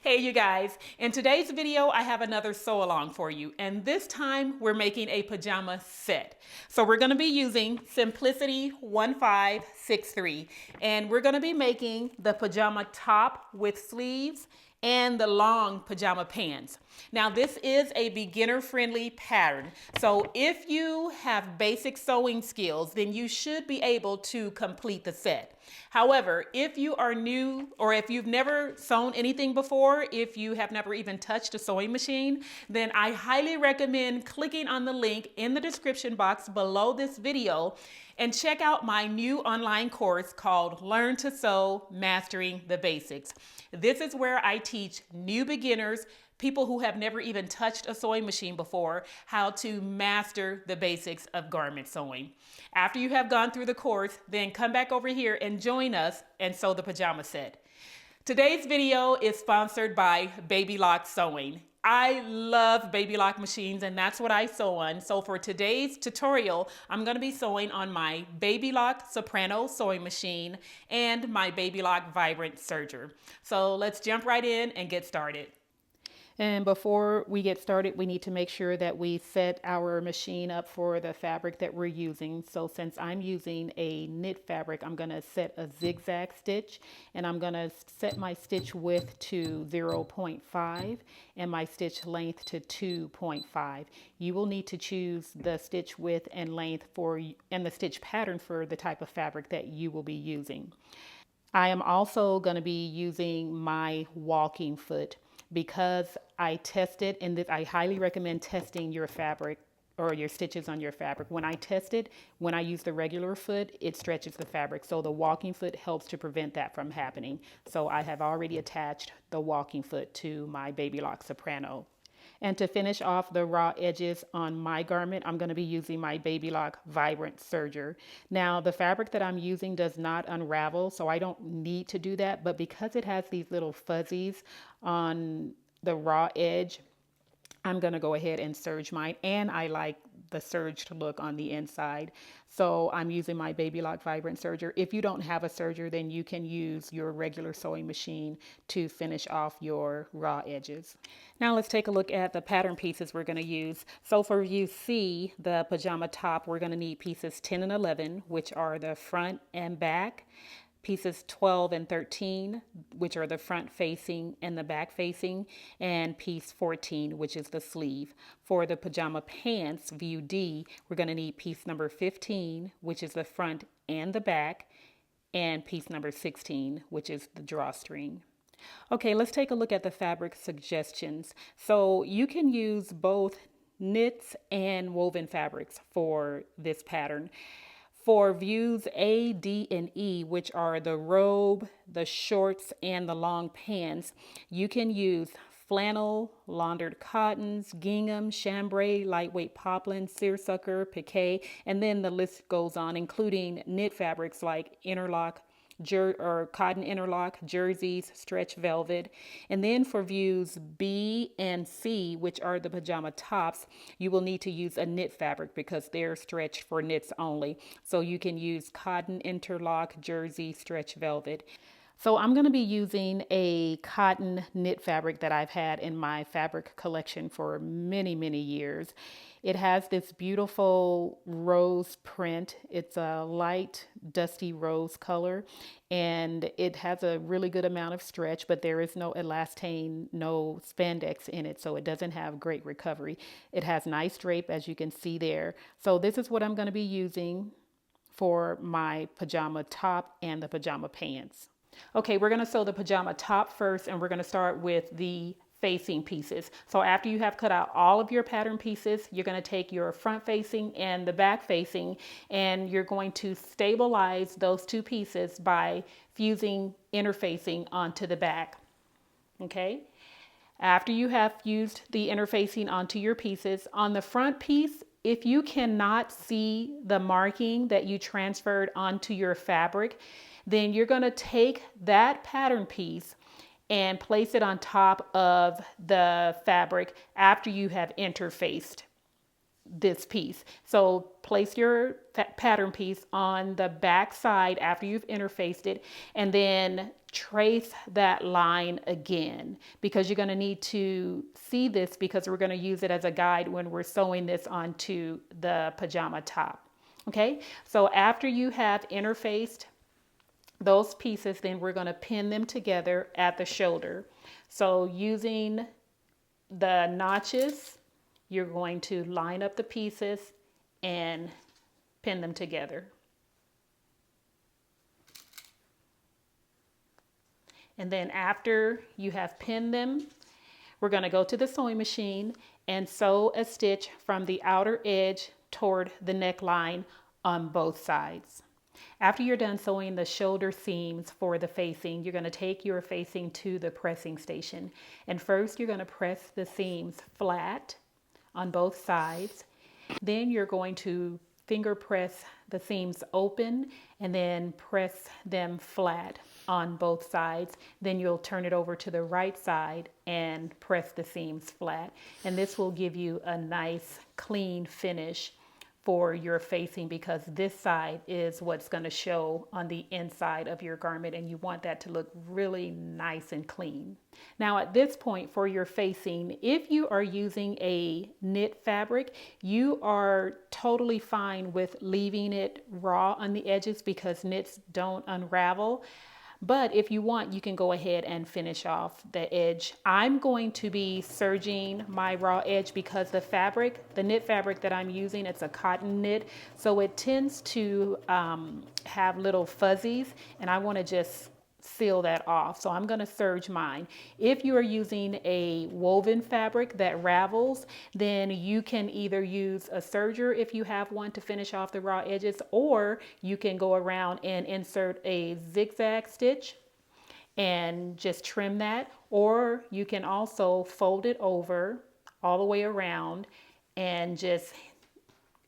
Hey you guys, in today's video I have another sew along for you, and this time we're making a pajama set. So we're going to be using Simplicity 1563, and we're going to be making the pajama top with sleeves and the long pajama pants. Now this is a beginner friendly pattern, so if you have basic sewing skills then you should be able to complete the set. However, if you are new or if you've never sewn anything before, if you have never even touched a sewing machine, then I highly recommend clicking on the link in the description box below this video and check out my new online course called Learn to Sew, Mastering the Basics. This is where I teach new beginners, people who have never even touched a sewing machine before, how to master the basics of garment sewing. After you have gone through the course, then come back over here and join us and sew the pajama set. Today's video is sponsored by Baby Lock Sewing. I love Baby Lock machines, and that's what I sew on. So for today's tutorial, I'm going to be sewing on my Baby Lock Soprano sewing machine and my Baby Lock Vibrant serger. So let's jump right in and get started. And before we get started, we need to make sure that we set our machine up for the fabric that we're using. So since I'm using a knit fabric, I'm going to set a zigzag stitch, and I'm going to set my stitch width to 0.5 and my stitch length to 2.5. You will need to choose the stitch width and length and the stitch pattern for the type of fabric that you will be using. I am also going to be using my walking foot, because I tested, and I highly recommend testing your fabric or your stitches on your fabric. When I tested, when I use the regular foot, it stretches the fabric. So the walking foot helps to prevent that from happening. So I have already attached the walking foot to my Baby Lock Soprano. And to finish off the raw edges on my garment, I'm going to be using my Baby Lock Vibrant serger. Now, the fabric that I'm using does not unravel, so I don't need to do that. But because it has these little fuzzies on the raw edge, I'm going to go ahead and serge mine, and I like the serged look on the inside. So I'm using my Baby Lock Vibrant serger. If you don't have a serger, then you can use your regular sewing machine to finish off your raw edges. Now let's take a look at the pattern pieces we're going to use. So for view C, the pajama top, we're going to need pieces 10 and 11, which are the front and back. Pieces 12 and 13, which are the front facing and the back facing, and piece 14, which is the sleeve. For the pajama pants, view D, we're going to need piece number 15, which is the front and the back, and piece number 16, which is the drawstring. Okay, let's take a look at the fabric suggestions. So you can use both knits and woven fabrics for this pattern. For views A, D, and E, which are the robe, the shorts, and the long pants, you can use flannel, laundered cottons, gingham, chambray, lightweight poplin, seersucker, piqué, and then the list goes on, including knit fabrics like interlock, cotton interlock, jerseys, stretch velvet. And then for views B and C, which are the pajama tops, you will need to use a knit fabric because they're stretched for knits only. So you can use cotton interlock, jersey, stretch velvet. So I'm going to be using a cotton knit fabric that I've had in my fabric collection for many, many years. It has this beautiful rose print. It's a light, dusty rose color, and it has a really good amount of stretch, but there is no elastane, no spandex in it, so it doesn't have great recovery. It has nice drape, as you can see there. So this is what I'm going to be using for my pajama top and the pajama pants. Okay, we're going to sew the pajama top first, and we're going to start with the facing pieces. So after you have cut out all of your pattern pieces, you're going to take your front facing and the back facing, and you're going to stabilize those two pieces by fusing interfacing onto the back. Okay? After you have fused the interfacing onto your pieces, on the front piece, if you cannot see the marking that you transferred onto your fabric, then you're going to take that pattern piece and place it on top of the fabric after you have interfaced this piece. So place your pattern piece on the back side after you've interfaced it, and then trace that line again, because you're going to need to see this, because we're going to use it as a guide when we're sewing this onto the pajama top. Okay, so after you have interfaced those pieces, then we're going to pin them together at the shoulder. So using the notches, you're going to line up the pieces and pin them together. And then after you have pinned them, we're going to go to the sewing machine and sew a stitch from the outer edge toward the neckline on both sides. After you're done sewing the shoulder seams for the facing, you're going to take your facing to the pressing station. And first you're going to press the seams flat on both sides. Then you're going to finger press the seams open and then press them flat on both sides. Then you'll turn it over to the right side and press the seams flat. And this will give you a nice clean finish for your facing, because this side is what's going to show on the inside of your garment, and you want that to look really nice and clean. Now at this point for your facing, if you are using a knit fabric, you are totally fine with leaving it raw on the edges because knits don't unravel. But if you want, you can go ahead and finish off the edge. I'm going to be serging my raw edge because the fabric, the knit fabric that I'm using, it's a cotton knit. So it tends to have little fuzzies, and I want to just seal that off. So I'm going to serge mine. If you are using a woven fabric that ravels, then you can either use a serger if you have one to finish off the raw edges, or you can go around and insert a zigzag stitch and just trim that, or you can also fold it over all the way around and just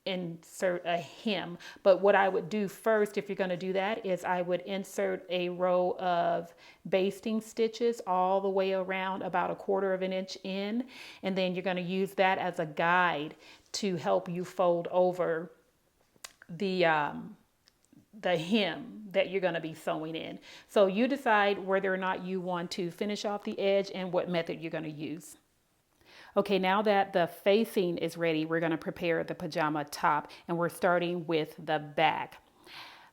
insert a hem. But what I would do first, if you're going to do that, is I would insert a row of basting stitches all the way around, about 1/4 of an inch in, and then you're going to use that as a guide to help you fold over the hem that you're going to be sewing in. So you decide whether or not you want to finish off the edge and what method you're going to use. Okay, now that the facing is ready, we're going to prepare the pajama top, and we're starting with the back.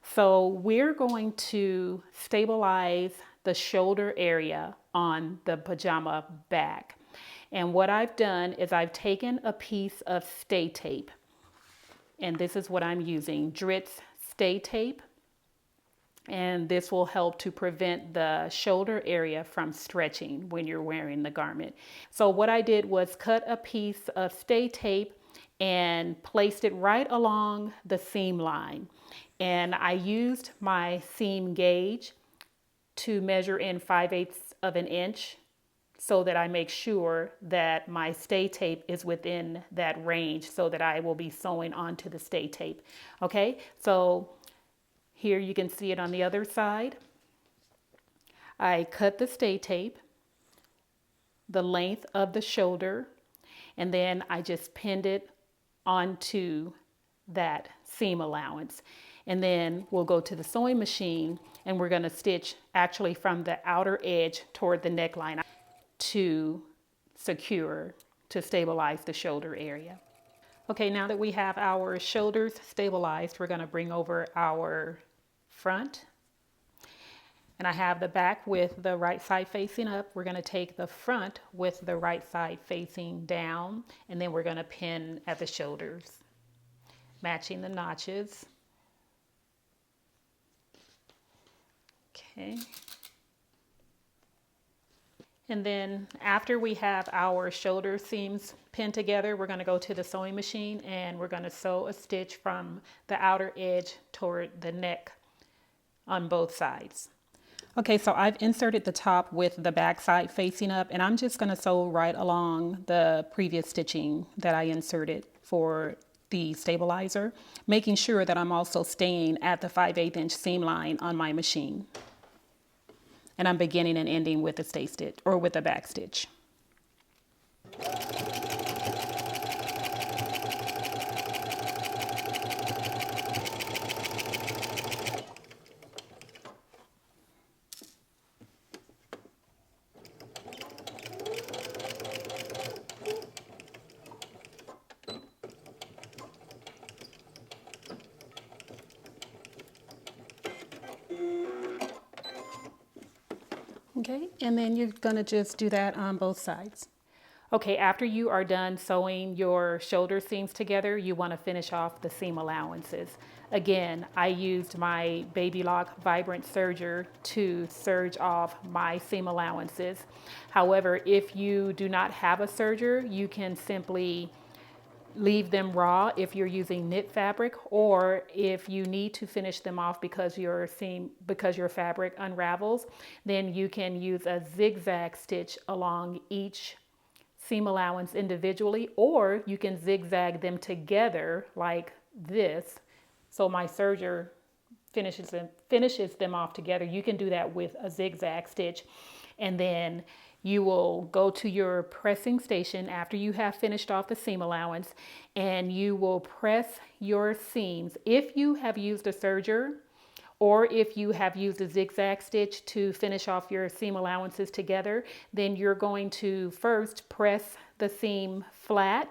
So we're going to stabilize the shoulder area on the pajama back. And what I've done is I've taken a piece of stay tape, and this is what I'm using, Dritz stay tape. And this will help to prevent the shoulder area from stretching when you're wearing the garment. So what I did was cut a piece of stay tape and placed it right along the seam line. And I used my seam gauge to measure in 5/8 of an inch so that I make sure that my stay tape is within that range so that I will be sewing onto the stay tape. Okay, so here you can see it on the other side. I cut the stay tape the length of the shoulder, and then I just pinned it onto that seam allowance. And then we'll go to the sewing machine, and we're going to stitch actually from the outer edge toward the neckline to secure, to stabilize the shoulder area. Okay, now that we have our shoulders stabilized, we're going to bring over our front. And I have the back with the right side facing up. We're going to take the front with the right side facing down, and then we're going to pin at the shoulders, matching the notches. Okay. And then after we have our shoulder seams pinned together, we're going to go to the sewing machine and we're going to sew a stitch from the outer edge toward the neck on both sides. Okay, so I've inserted the top with the back side facing up, and I'm just going to sew right along the previous stitching that I inserted for the stabilizer, making sure that I'm also staying at the 5/8 inch seam line on my machine. And I'm beginning and ending with a stay stitch or with a back stitch. and then you're gonna just do that on both sides. Okay, after you are done sewing your shoulder seams together, you want to finish off the seam allowances. Again, I used my Baby Lock Vibrant Serger to serge off my seam allowances. However, if you do not have a serger, you can simply leave them raw if you're using knit fabric, or if you need to finish them off because your fabric unravels, then you can use a zigzag stitch along each seam allowance individually, or you can zigzag them together like this. So my serger finishes them off together. You can do that with a zigzag stitch, and then you will go to your pressing station after you have finished off the seam allowance, and you will press your seams. If you have used a serger, or if you have used a zigzag stitch to finish off your seam allowances together, then you're going to first press the seam flat,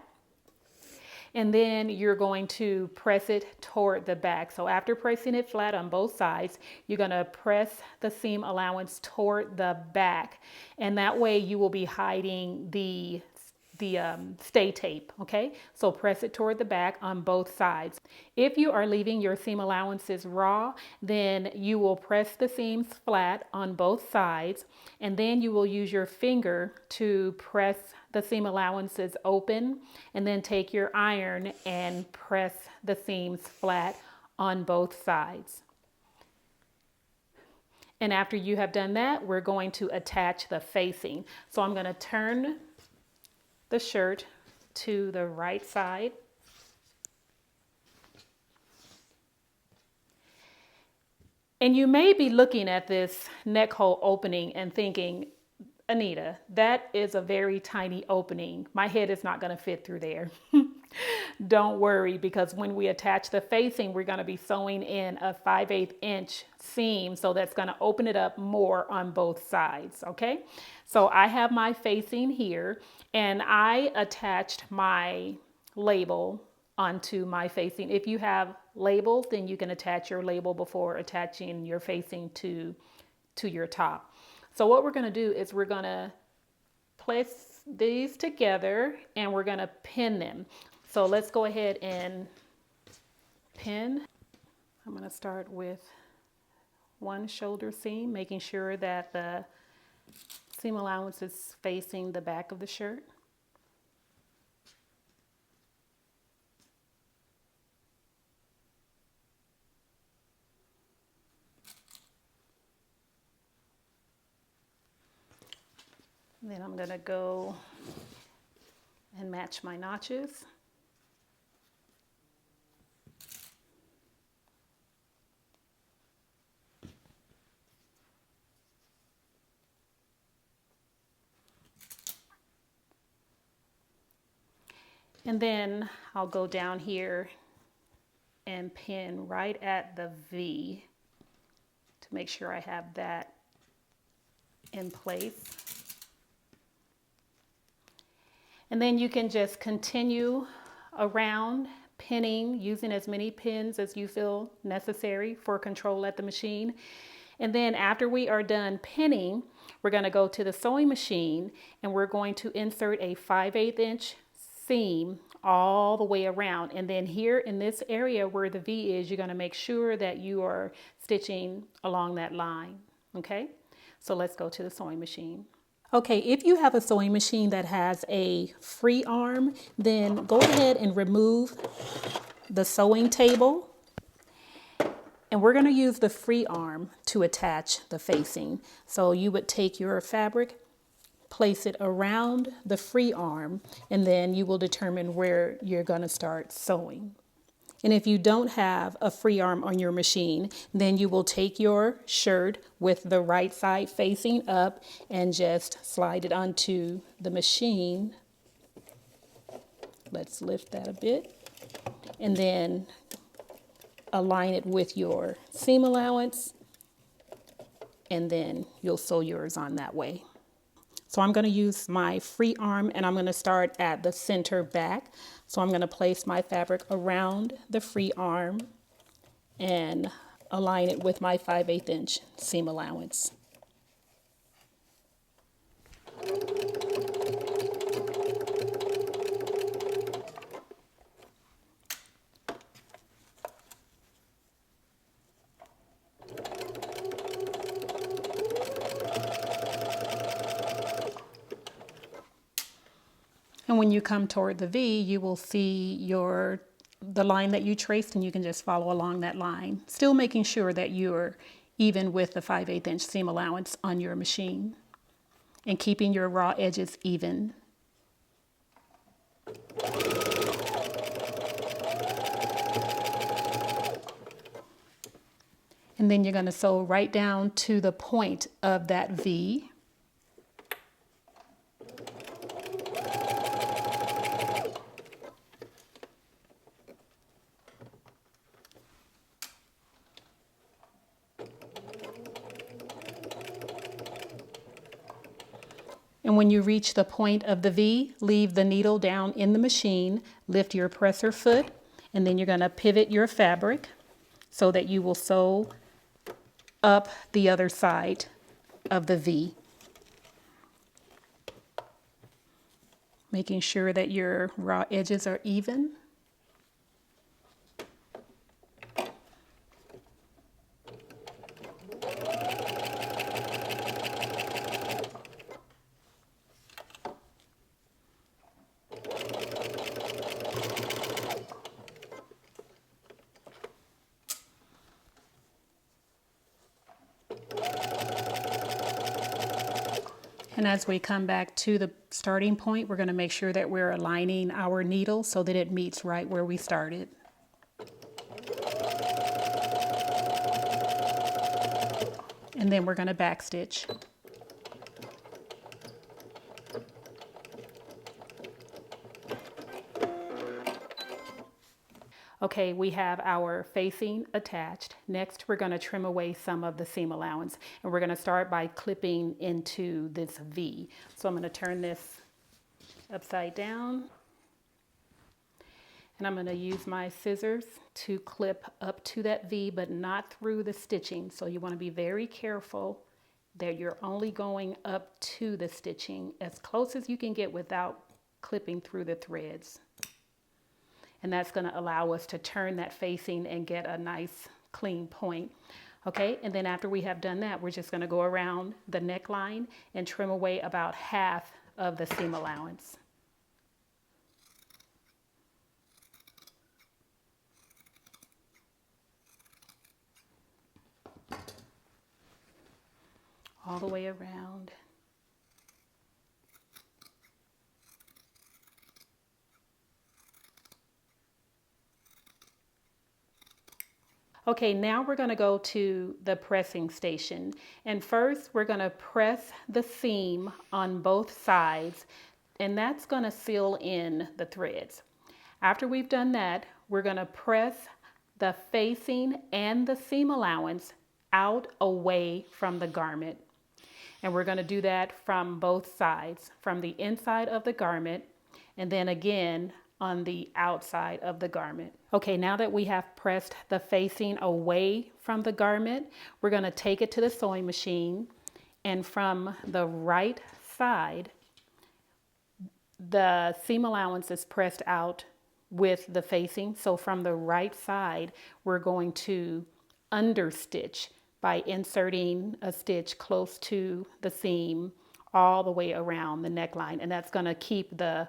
and then you're going to press it toward the back. So after pressing it flat on both sides, you're going to press the seam allowance toward the back, and that way you will be hiding the stay tape. Okay, so press it toward the back on both sides. If you are leaving your seam allowances raw, then you will press the seams flat on both sides, and then you will use your finger to press the seam allowances open, and then take your iron and press the seams flat on both sides. And after you have done that, we're going to attach the facing. So I'm going to turn the shirt to the right side. And you may be looking at this neck hole opening and thinking, Anita, that is a very tiny opening. My head is not going to fit through there. Don't worry, because when we attach the facing, we're going to be sewing in a 5/8 inch seam. So that's going to open it up more on both sides. Okay. So I have my facing here, and I attached my label onto my facing. If you have labels, then you can attach your label before attaching your facing to your top. So what we're going to do is we're going to place these together, and we're going to pin them. So let's go ahead and pin. I'm going to start with one shoulder seam, making sure that the seam allowance is facing the back of the shirt. Then I'm going to go and match my notches. And then I'll go down here and pin right at the V to make sure I have that in place. And then you can just continue around pinning, using as many pins as you feel necessary for control at the machine. And then after we are done pinning, we're going to go to the sewing machine, and we're going to insert a 5/8 inch seam all the way around. And then here in this area where the V is, you're going to make sure that you are stitching along that line. Okay, so let's go to the sewing machine. Okay, if you have a sewing machine that has a free arm, then go ahead and remove the sewing table. And we're going to use the free arm to attach the facing. So you would take your fabric, place it around the free arm, and then you will determine where you're going to start sewing. And if you don't have a free arm on your machine, then you will take your shirt with the right side facing up and just slide it onto the machine. Let's lift that a bit. And then align it with your seam allowance, and then you'll sew yours on that way. So I'm going to use my free arm, and I'm going to start at the center back. So I'm going to place my fabric around the free arm and align it with my 5/8 inch seam allowance. And when you come toward the V, you will see the line that you traced, and you can just follow along that line, still making sure that you're even with the 5/8 inch seam allowance on your machine and keeping your raw edges even. And then you're going to sew right down to the point of that V. And when you reach the point of the V, leave the needle down in the machine, lift your presser foot, and then you're going to pivot your fabric so that you will sew up the other side of the V. Making sure that your raw edges are even. And as we come back to the starting point, we're going to make sure that we're aligning our needle so that it meets right where we started. And then we're going to backstitch. Okay, we have our facing attached. Next, we're going to trim away some of the seam allowance, and we're going to start by clipping into this V. So I'm going to turn this upside down, and I'm going to use my scissors to clip up to that V, but not through the stitching. So you want to be very careful that you're only going up to the stitching as close as you can get without clipping through the threads. And that's going to allow us to turn that facing and get a nice clean point. Okay, and then after we have done that, we're just going to go around the neckline and trim away about half of the seam allowance. All the way around. Okay, now we're going to go to the pressing station. And first, we're going to press the seam on both sides, and that's going to seal in the threads. After we've done that, we're going to press the facing and the seam allowance out away from the garment. And we're going to do that from both sides, from the inside of the garment, and then again on the outside of the garment. Okay, now that we have pressed the facing away from the garment, we're going to take it to the sewing machine, and from the right side, the seam allowance is pressed out with the facing. So from the right side, we're going to understitch by inserting a stitch close to the seam all the way around the neckline, and that's going to keep the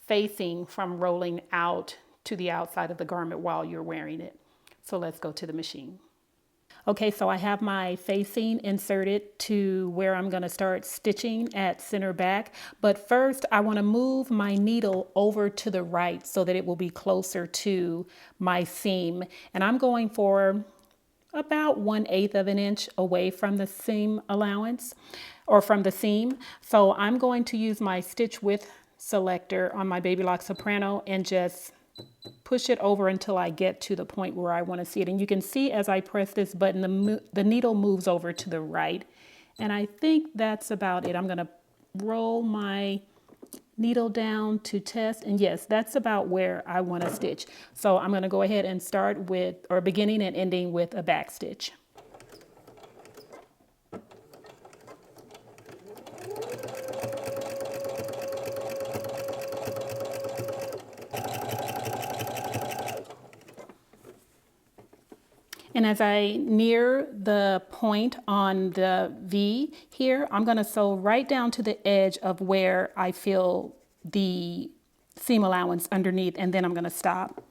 facing from rolling out to the outside of the garment while you're wearing it. So let's go to the machine. Okay, so I have my facing inserted to where I'm going to start stitching at center back. But first, I want to move my needle over to the right so that it will be closer to my seam. And I'm going for about 1/8 of an inch away from the seam allowance, or from the seam. So I'm going to use my stitch width selector on my Baby Lock Soprano and just push it over until I get to the point where I want to see it. And you can see as I press this button, the needle moves over to the right. And I think that's about it. I'm going to roll my needle down to test, and yes, that's about where I want to stitch. So I'm going to go ahead and start with, or beginning and ending with, a back stitch. And as I near the point on the V here, I'm going to sew right down to the edge of where I feel the seam allowance underneath, and then I'm going to stop.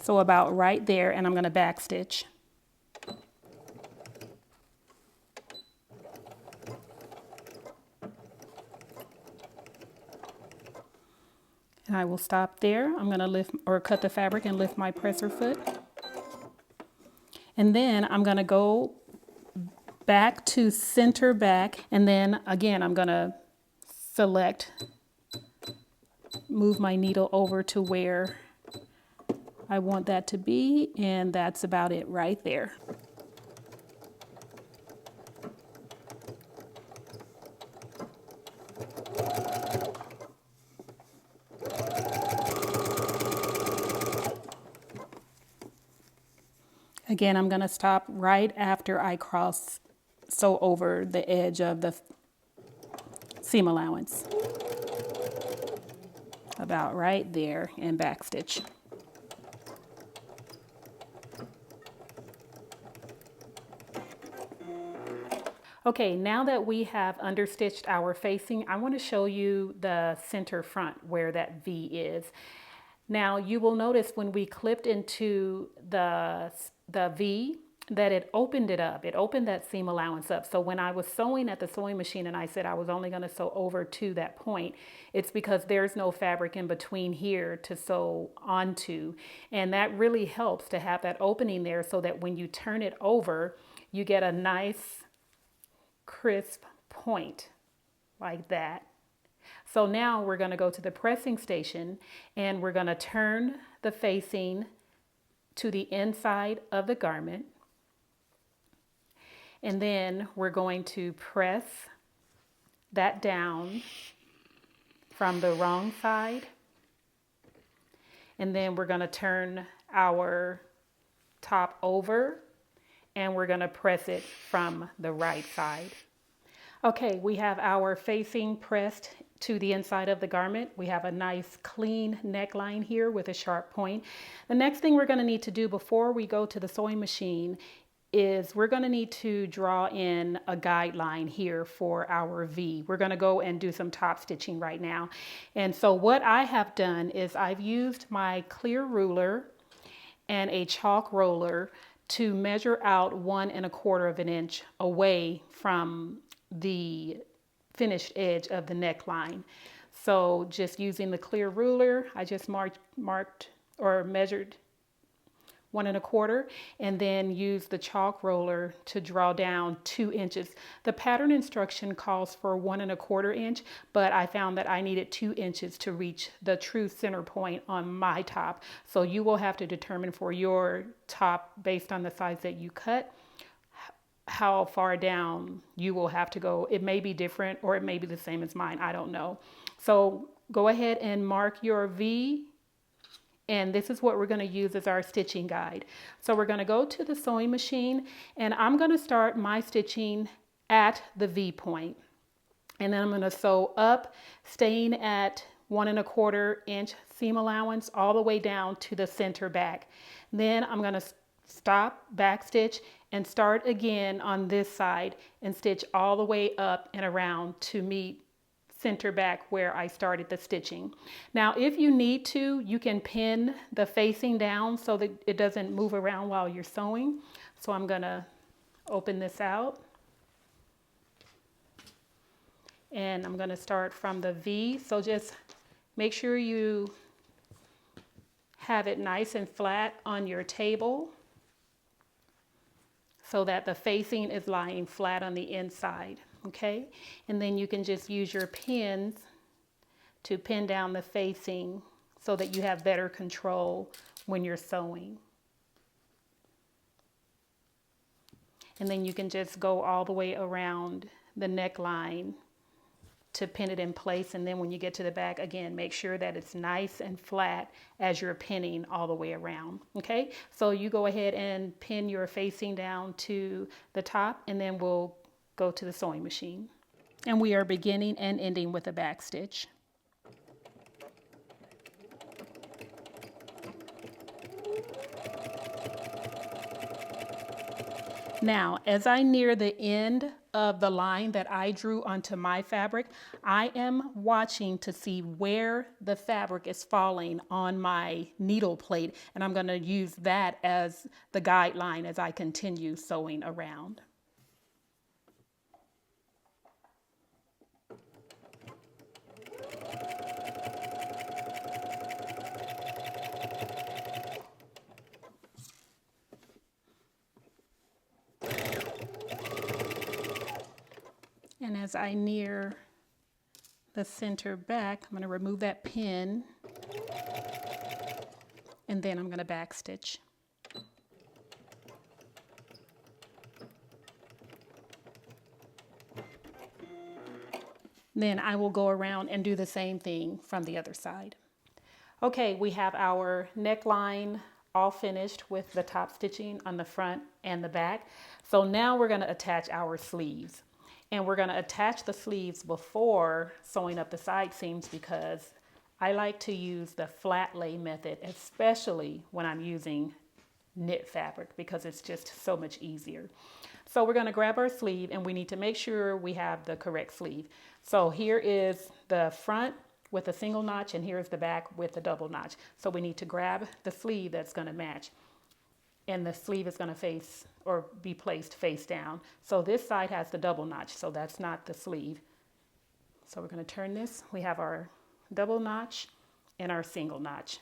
So about right there, and I'm going to back stitch. And I will stop there. I'm going to lift or cut the fabric and lift my presser foot. And then I'm going to go back to center back, and then again I'm going to select, move my needle over to where I want that to be, and that's about it right there. Again, I'm going to stop right after I sew over the edge of the seam allowance. About right there, and backstitch. Okay, now that we have understitched our facing, I want to show you the center front where that V is. Now you will notice when we clipped into the V that it opened it up. It opened that seam allowance up. So when I was sewing at the sewing machine and I said I was only going to sew over to that point, it's because there's no fabric in between here to sew onto. And that really helps to have that opening there so that when you turn it over, you get a nice crisp point like that. So now we're going to go to the pressing station and we're going to turn the facing to the inside of the garment. And then we're going to press that down from the wrong side. And then we're going to turn our top over and we're going to press it from the right side. Okay, we have our facing pressed to the inside of the garment. We have a nice clean neckline here with a sharp point. The next thing we're going to need to do before we go to the sewing machine is we're going to need to draw in a guideline here for our V. We're going to go and do some top stitching right now. And so what I have done is I've used my clear ruler and a chalk roller to measure out 1 1/4 inch away from the finished edge of the neckline. So just using the clear ruler, I just marked or measured 1 1/4 and then use the chalk roller to draw down 2 inches. The pattern instruction calls for 1 1/4 inch, but I found that I needed 2 inches to reach the true center point on my top. So you will have to determine for your top, based on the size that you cut, how far down you will have to go. It may be different or it may be the same as mine. I don't know. So go ahead and mark your V. And this is what we're going to use as our stitching guide. So we're going to go to the sewing machine and I'm going to start my stitching at the V point. And then I'm going to sew up, staying at 1 1/4 inch seam allowance all the way down to the center back. Then I'm going to stop, back stitch, and start again on this side and stitch all the way up and around to meet center back where I started the stitching. Now, if you need to, you can pin the facing down so that it doesn't move around while you're sewing. So I'm gonna open this out. And I'm gonna start from the V. So just make sure you have it nice and flat on your table so that the facing is lying flat on the inside. Okay, and then you can just use your pins to pin down the facing so that you have better control when you're sewing. And then you can just go all the way around the neckline to pin it in place. And then when you get to the back, again, make sure that it's nice and flat as you're pinning all the way around. Okay, so you go ahead and pin your facing down to the top, and then we'll go to the sewing machine. And we are beginning and ending with a back stitch. Now, as I near the end of the line that I drew onto my fabric, I am watching to see where the fabric is falling on my needle plate, and I'm going to use that as the guideline as I continue sewing around. And as I near the center back, I'm going to remove that pin, and then I'm going to backstitch. Then I will go around and do the same thing from the other side. Okay, we have our neckline all finished with the top stitching on the front and the back. So now we're going to attach our sleeves. And we're going to attach the sleeves before sewing up the side seams because I like to use the flat lay method, especially when I'm using knit fabric, because it's just so much easier. So we're going to grab our sleeve, and we need to make sure we have the correct sleeve. So here is the front with a single notch, and here's the back with a double notch. So we need to grab the sleeve that's going to match. And the sleeve is going to face or be placed face down. So this side has the double notch, so that's not the sleeve. So we're going to turn this. We have our double notch and our single notch.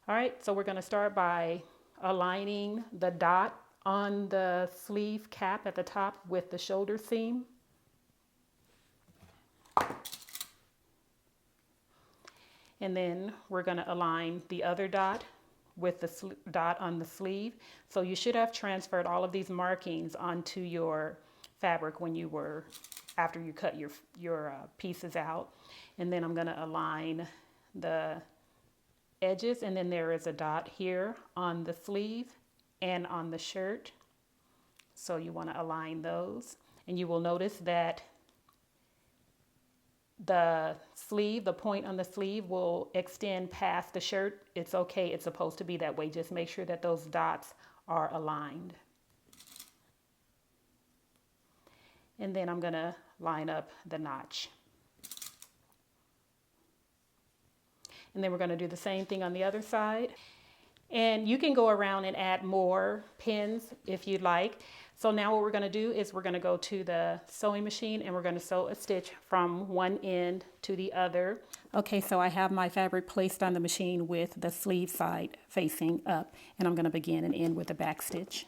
All right, so we're going to start by aligning the dot on the sleeve cap at the top with the shoulder seam. And then we're going to align the other dot with the dot on the sleeve. So you should have transferred all of these markings onto your fabric when you were, after you cut your pieces out. And then I'm going to align the edges, and then there is a dot here on the sleeve and on the shirt. So you want to align those, and you will notice that the sleeve, the point on the sleeve will extend past the shirt. It's okay, it's supposed to be that way. Just make sure that those dots are aligned. And then I'm gonna line up the notch. And then we're gonna do the same thing on the other side. And you can go around and add more pins if you'd like. So now what we're going to do is we're going to go to the sewing machine, and we're going to sew a stitch from one end to the other. Okay, so I have my fabric placed on the machine with the sleeve side facing up, and I'm going to begin and end with a back stitch.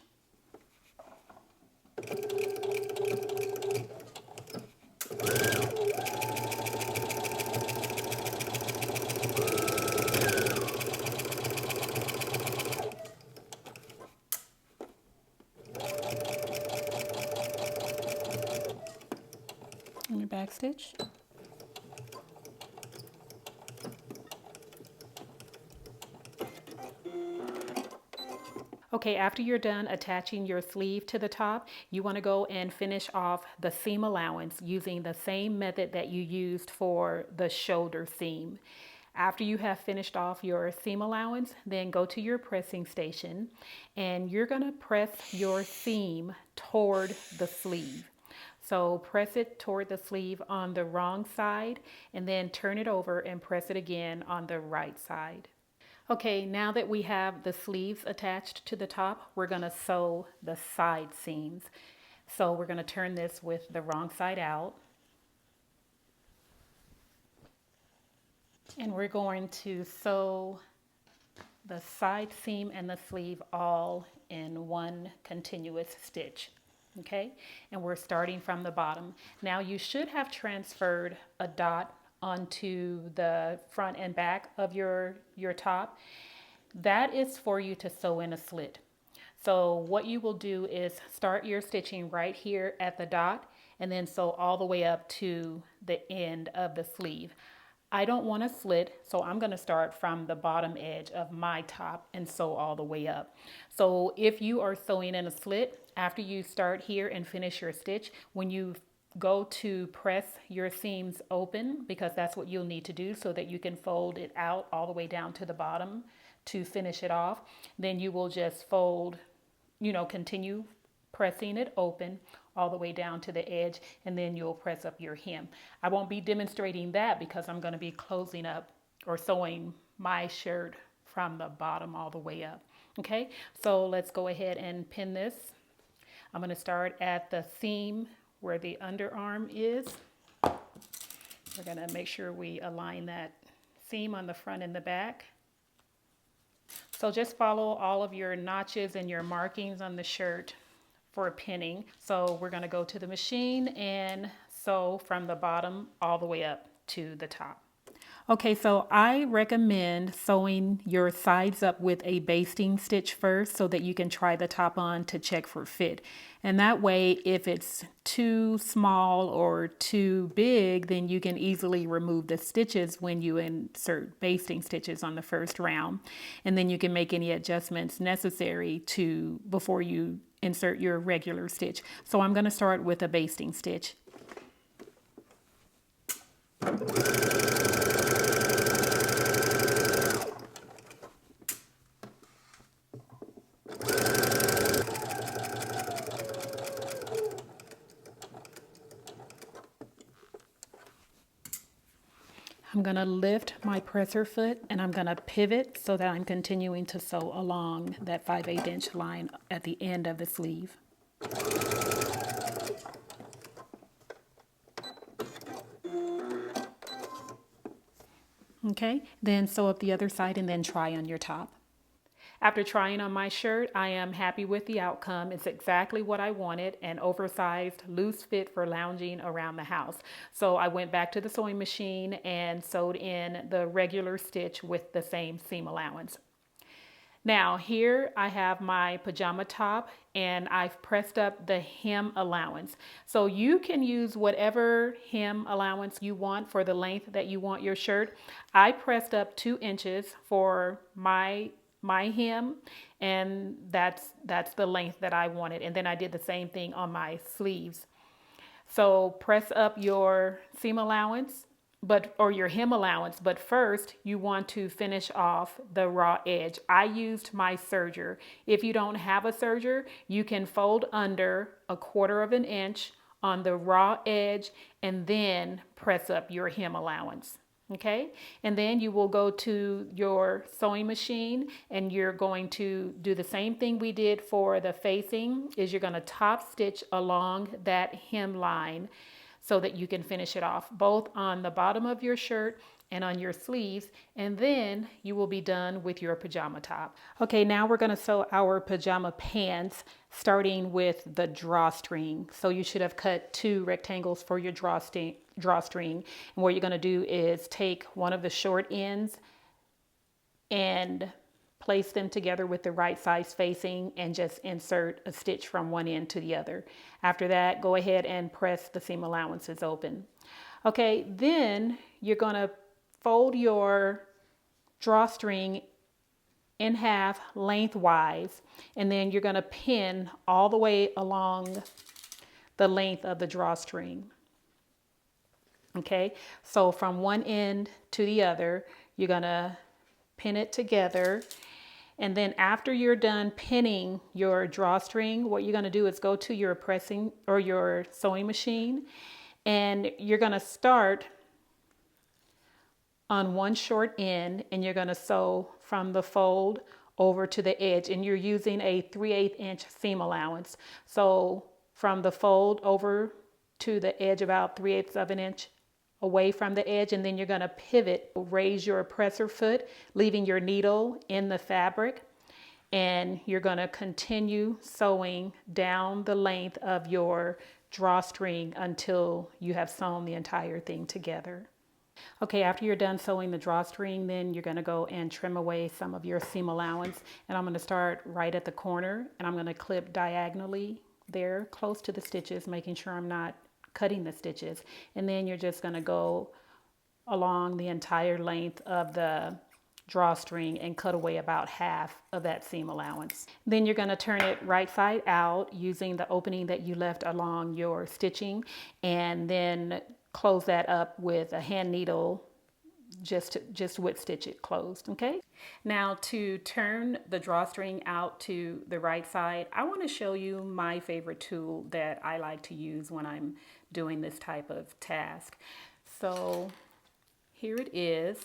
And your back stitch. Okay, after you're done attaching your sleeve to the top, you want to go and finish off the seam allowance using the same method that you used for the shoulder seam. After you have finished off your seam allowance, then go to your pressing station, and you're going to press your seam toward the sleeve. So press it toward the sleeve on the wrong side, and then turn it over and press it again on the right side. Okay, now that we have the sleeves attached to the top, we're going to sew the side seams. So we're going to turn this with the wrong side out. And we're going to sew the side seam and the sleeve all in one continuous stitch. Okay, and we're starting from the bottom. Now you should have transferred a dot onto the front and back of your top. That is for you to sew in a slit. So what you will do is start your stitching right here at the dot, and then sew all the way up to the end of the sleeve. I don't want a slit, so I'm going to start from the bottom edge of my top and sew all the way up. So if you are sewing in a slit, after you start here and finish your stitch, when you go to press your seams open, because that's what you'll need to do so that you can fold it out all the way down to the bottom to finish it off, then you will just fold, continue pressing it open all the way down to the edge, and then you'll press up your hem. I won't be demonstrating that because I'm going to be closing up or sewing my shirt from the bottom all the way up. Okay, so let's go ahead and pin this. I'm going to start at the seam where the underarm is. We're going to make sure we align that seam on the front and the back. So just follow all of your notches and your markings on the shirt for pinning. So we're going to go to the machine and sew from the bottom all the way up to the top. Okay, so I recommend sewing your sides up with a basting stitch first so that you can try the top on to check for fit. And that way, if it's too small or too big, then you can easily remove the stitches when you insert basting stitches on the first round. And then you can make any adjustments necessary before you insert your regular stitch. So I'm going to start with a basting stitch. I'm going to lift my presser foot and I'm going to pivot so that I'm continuing to sew along that 5/8 inch line at the end of the sleeve. Okay, then sew up the other side and then try on your top. After trying on my shirt, I am happy with the outcome. It's exactly what I wanted, an oversized, loose fit for lounging around the house. So I went back to the sewing machine and sewed in the regular stitch with the same seam allowance. Now here I have my pajama top and I've pressed up the hem allowance. So you can use whatever hem allowance you want for the length that you want your shirt. I pressed up 2 inches for my hem, and that's the length that I wanted. And then I did the same thing on my sleeves. So press up your seam allowance, or your hem allowance, but first you want to finish off the raw edge. I used my serger. If you don't have a serger, you can fold under 1/4 inch on the raw edge and then press up your hem allowance. Okay, and then you will go to your sewing machine and you're going to do the same thing we did for the facing. Is you're going to top stitch along that hem line so that you can finish it off both on the bottom of your shirt and on your sleeves, and then you will be done with your pajama top. Okay, now we're going to sew our pajama pants, starting with the drawstring. So you should have cut 2 rectangles for your drawstring. And what you're going to do is take one of the short ends and place them together with the right size facing and just insert a stitch from one end to the other. After that, go ahead and press the seam allowances open. Okay, then you're going to fold your drawstring in half lengthwise, and then you're going to pin all the way along the length of the drawstring. Okay, so from one end to the other, you're going to pin it together. And then after you're done pinning your drawstring, what you're going to do is go to your pressing or your sewing machine, and you're going to start on one short end and you're going to sew from the fold over to the edge, and you're using a 3/8 inch seam allowance. So from the fold over to the edge about 3/8 of an inch away from the edge, and then you're going to pivot, raise your presser foot, leaving your needle in the fabric, and you're going to continue sewing down the length of your drawstring until you have sewn the entire thing together. Okay, after you're done sewing the drawstring, then you're going to go and trim away some of your seam allowance, and I'm going to start right at the corner, and I'm going to clip diagonally there close to the stitches, making sure I'm not cutting the stitches. And then you're just going to go along the entire length of the drawstring and cut away about half of that seam allowance. Then you're going to turn it right side out using the opening that you left along your stitching, and then close that up with a hand needle just whip stitch it closed. Okay. Now to turn the drawstring out to the right side, I want to show you my favorite tool that I like to use when I'm doing this type of task. So here it is,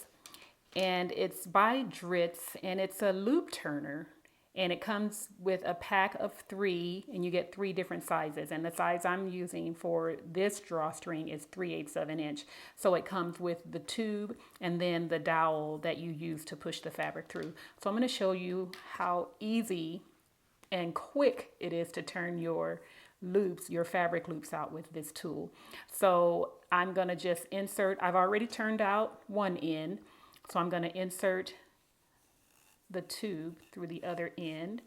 and it's by Dritz, and it's a loop turner. And it comes with a pack of 3, and you get 3 different sizes. And the size I'm using for this drawstring is 3/8 of an inch. So it comes with the tube and then the dowel that you use to push the fabric through. So I'm going to show you how easy and quick it is to turn your loops, your fabric loops out with this tool. So I'm going to just insert, I've already turned out one end. So I'm going to insert the tube through the other end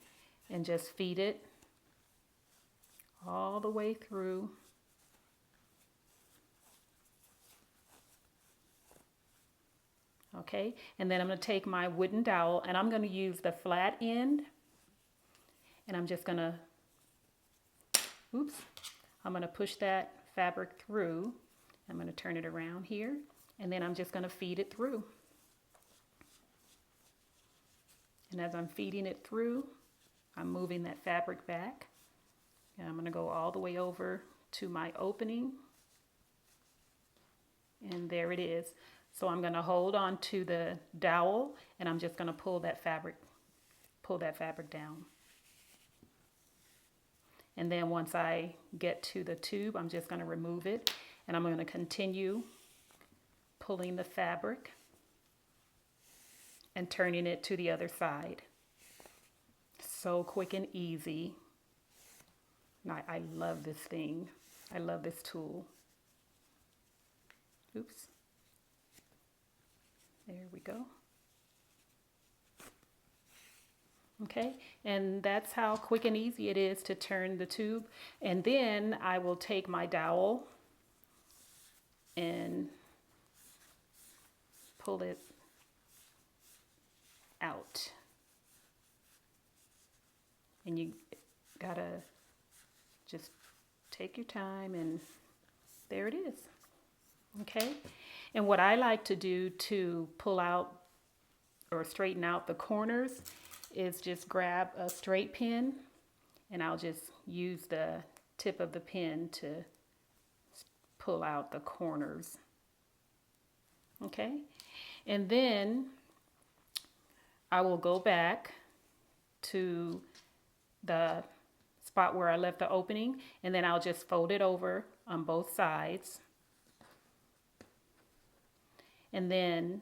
and just feed it all the way through. Okay, and then I'm going to take my wooden dowel, and I'm going to use the flat end, and I'm just going to, I'm going to push that fabric through. I'm going to turn it around here, and then I'm just going to feed it through. And as I'm feeding it through, I'm moving that fabric back. And I'm going to go all the way over to my opening. And there it is. So I'm going to hold on to the dowel, and I'm just going to pull that fabric down. And then once I get to the tube, I'm just going to remove it, and I'm going to continue pulling the fabric and turning it to the other side. So quick and easy. I love this thing. I love this tool. Oops. There we go. Okay, and that's how quick and easy it is to turn the tube. And then I will take my dowel and pull it out, and you gotta just take your time, and there it is. Okay, and what I like to do to pull out or straighten out the corners is just grab a straight pin, and I'll just use the tip of the pin to pull out the corners. Okay, and then I will go back to the spot where I left the opening, and then I'll just fold it over on both sides. And then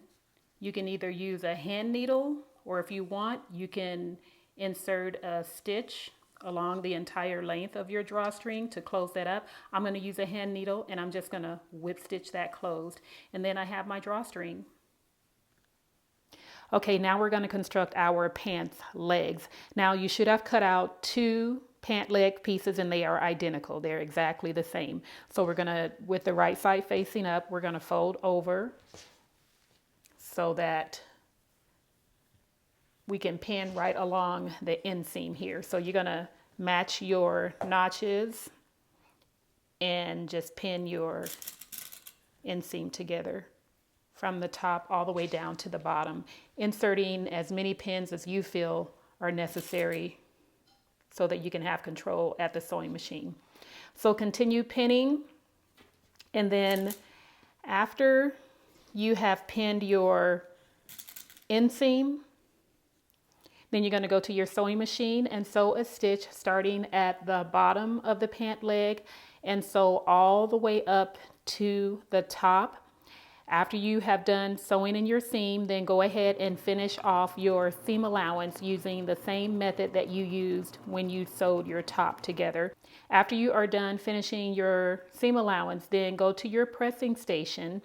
you can either use a hand needle, or if you want, you can insert a stitch along the entire length of your drawstring to close that up. I'm going to use a hand needle, and I'm just going to whip stitch that closed. And then I have my drawstring. Okay, now we're going to construct our pants legs. Now you should have cut out 2 pant leg pieces, and they are identical. They're exactly the same. So we're going to, with the right side facing up, we're going to fold over so that we can pin right along the inseam here. So you're going to match your notches and just pin your inseam together from the top all the way down to the bottom, inserting as many pins as you feel are necessary so that you can have control at the sewing machine. So continue pinning, and then after you have pinned your inseam, then you're going to go to your sewing machine and sew a stitch starting at the bottom of the pant leg and sew all the way up to the top. After you have done sewing in your seam, then go ahead and finish off your seam allowance using the same method that you used when you sewed your top together. After you are done finishing your seam allowance, then go to your pressing station,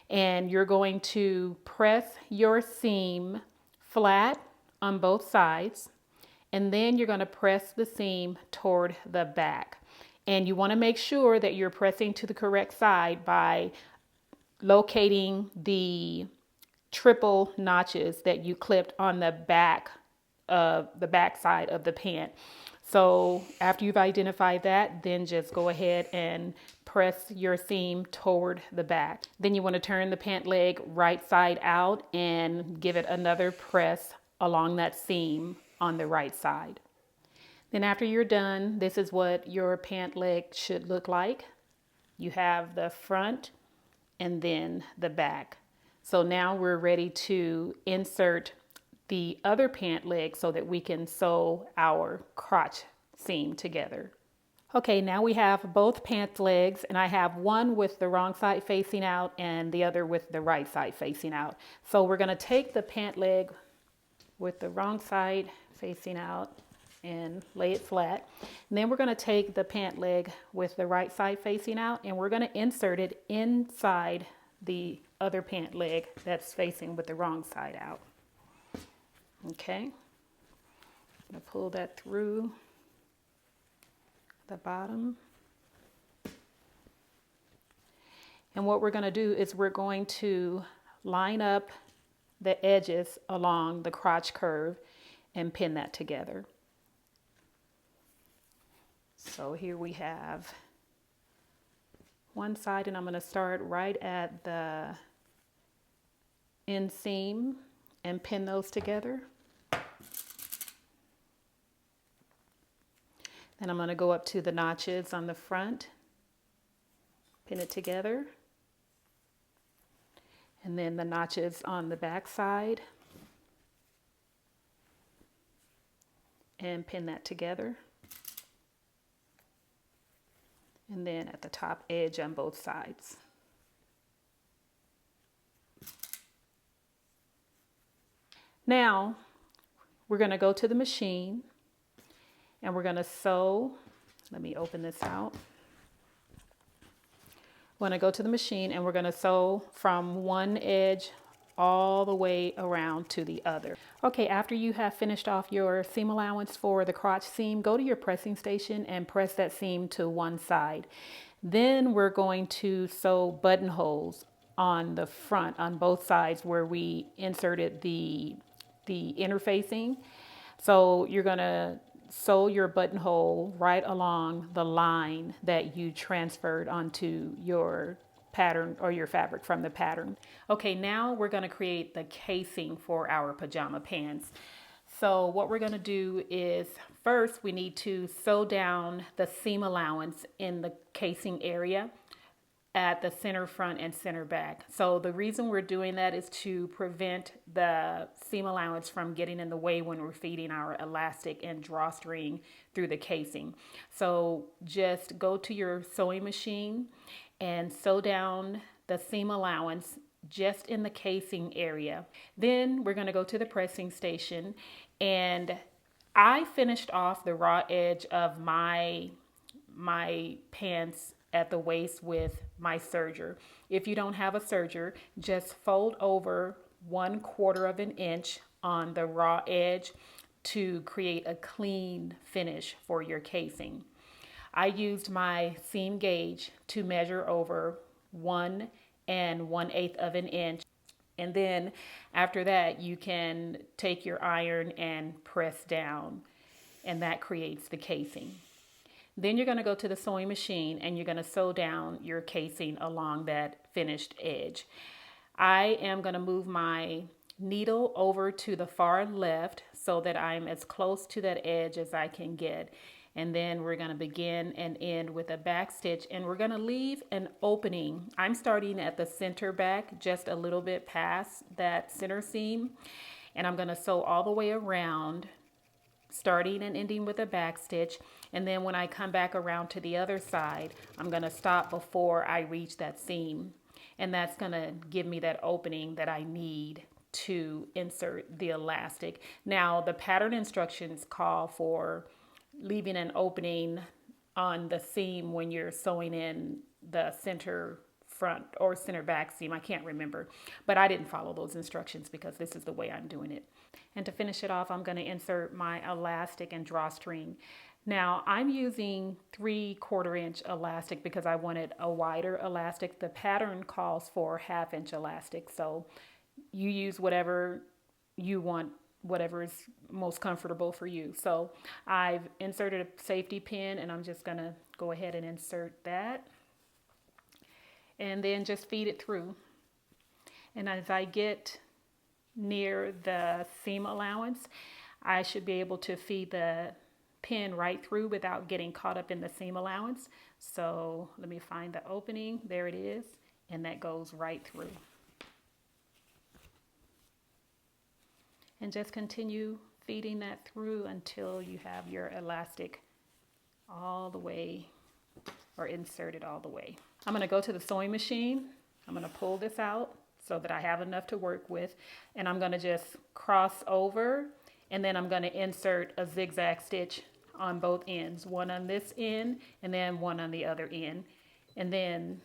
and you're going to press your seam flat on both sides, and then you're going to press the seam toward the back. And you want to make sure that you're pressing to the correct side by locating the triple notches that you clipped on the back side of the pant. So after you've identified that, then just go ahead and press your seam toward the back. Then you want to turn the pant leg right side out and give it another press along that seam on the right side. Then after you're done, this is what your pant leg should look like. You have the front and then the back. So now we're ready to insert the other pant leg so that we can sew our crotch seam together. Okay, now we have both pant legs, and I have one with the wrong side facing out and the other with the right side facing out. So we're going to take the pant leg with the wrong side facing out and lay it flat. And then we're going to take the pant leg with the right side facing out, and we're going to insert it inside the other pant leg that's facing with the wrong side out. Okay, I'm going to pull that through the bottom. And what we're going to do is we're going to line up the edges along the crotch curve and pin that together. So here we have one side, and I'm going to start right at the inseam and pin those together. Then I'm going to go up to the notches on the front, pin it together, and then the notches on the back side, and pin that together. And then at the top edge on both sides. Now we're going to go to the machine and we're going to sew. Let me open this out. We're going to go to the machine and we're going to sew from one edge all the way around to the other. Okay, after you have finished off your seam allowance for the crotch seam, go to your pressing station and press that seam to one side. Then we're going to sew buttonholes on the front, on both sides where we inserted the interfacing. So you're going to sew your buttonhole right along the line that you transferred onto your pattern or your fabric from the pattern. Okay, now we're going to create the casing for our pajama pants. So what we're going to do is first we need to sew down the seam allowance in the casing area at the center front and center back. So the reason we're doing that is to prevent the seam allowance from getting in the way when we're feeding our elastic and drawstring through the casing. So just go to your sewing machine and sew down the seam allowance just in the casing area. Then we're going to go to the pressing station, and I finished off the raw edge of my pants at the waist with my serger. If you don't have a serger, just fold over 1/4 of an inch on the raw edge to create a clean finish for your casing. I used my seam gauge to measure over 1 1/8 of an inch. And then after that, you can take your iron and press down, and that creates the casing. Then you're going to go to the sewing machine and you're going to sew down your casing along that finished edge. I am going to move my needle over to the far left so that I'm as close to that edge as I can get. And then we're going to begin and end with a back stitch, and we're going to leave an opening. I'm starting at the center back, just a little bit past that center seam, and I'm going to sew all the way around, starting and ending with a back stitch. And then when I come back around to the other side, I'm going to stop before I reach that seam, and that's going to give me that opening that I need to insert the elastic. Now the pattern instructions call for leaving an opening on the seam when you're sewing in the center front or center back seam. I can't remember, but I didn't follow those instructions because this is the way I'm doing it. And to finish it off, I'm going to insert my elastic and drawstring. Now I'm using 3/4 inch elastic because I wanted a wider elastic. The pattern calls for 1/2 inch elastic, so you use whatever you want, whatever is most comfortable for you. So I've inserted a safety pin, and I'm just going to go ahead and insert that. and then just feed it through. And as I get near the seam allowance, I should be able to feed the pin right through without getting caught up in the seam allowance. So let me find the opening. There it is. And that goes right through. And just continue feeding that through until you have your elastic all the way, or inserted all the way. I'm going to go to the sewing machine. I'm going to pull this out so that I have enough to work with. And I'm going to just cross over, and then I'm going to insert a zigzag stitch on both ends, one on this end and then one on the other end. And then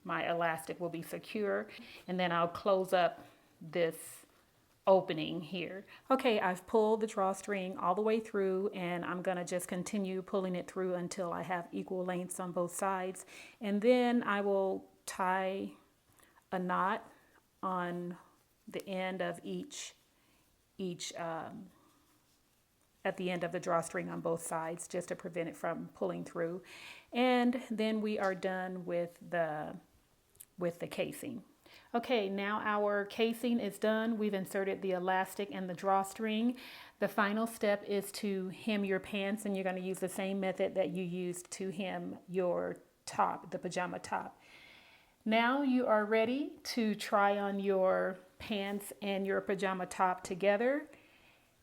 my elastic will be secure, and then I'll close up this opening here. Okay, I've pulled the drawstring all the way through, and I'm gonna just continue pulling it through until I have equal lengths on both sides. And then I will tie a knot on the end of at the end of the drawstring on both sides, just to prevent it from pulling through. And then we are done with the casing. Okay, now our casing is done. We've inserted the elastic and the drawstring. The final step is to hem your pants, and you're going to use the same method that you used to hem your top, the pajama top. Now you are ready to try on your pants and your pajama top together,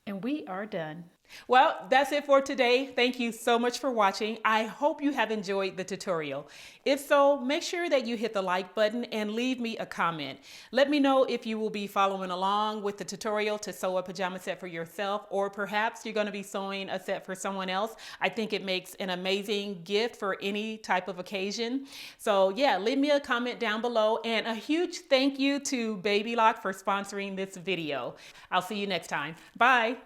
and we are done. Well, that's it for today. Thank you so much for watching. I hope you have enjoyed the tutorial. If so, make sure that you hit the like button and leave me a comment. Let me know if you will be following along with the tutorial to sew a pajama set for yourself, or perhaps you're going to be sewing a set for someone else. I think it makes an amazing gift for any type of occasion. So yeah, leave me a comment down below, and a huge thank you to Baby Lock for sponsoring this video. I'll see you next time. Bye.